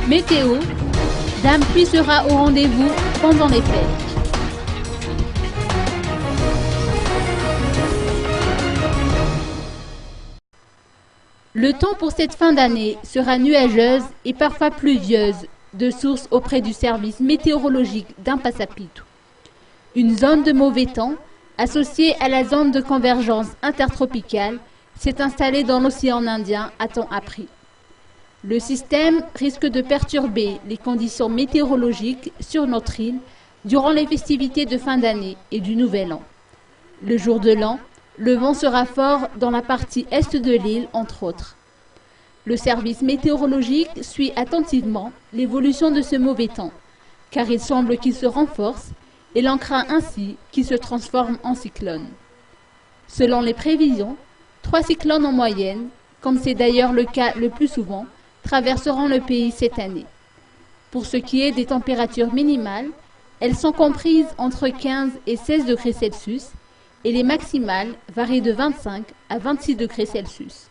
Météo, Dame Pluie sera au rendez-vous pendant les fêtes. Le temps pour cette fin d'année sera nuageuse et parfois pluvieuse, de source auprès du service météorologique d'Impasapitou. Une zone de mauvais temps, associée à la zone de convergence intertropicale, s'est installée dans l'océan Indien à temps appris. Le système risque de perturber les conditions météorologiques sur notre île durant les festivités de fin d'année et du Nouvel An. Le jour de l'an, le vent sera fort dans la partie est de l'île, entre autres. Le service météorologique suit attentivement l'évolution de ce mauvais temps, car il semble qu'il se renforce et l'on craint ainsi qu'il se transforme en cyclone. Selon les prévisions, 3 cyclones en moyenne, comme c'est d'ailleurs le cas le plus souvent, traverseront le pays cette année. Pour ce qui est des températures minimales, elles sont comprises entre 15 et 16 degrés Celsius et les maximales varient de 25 à 26 degrés Celsius.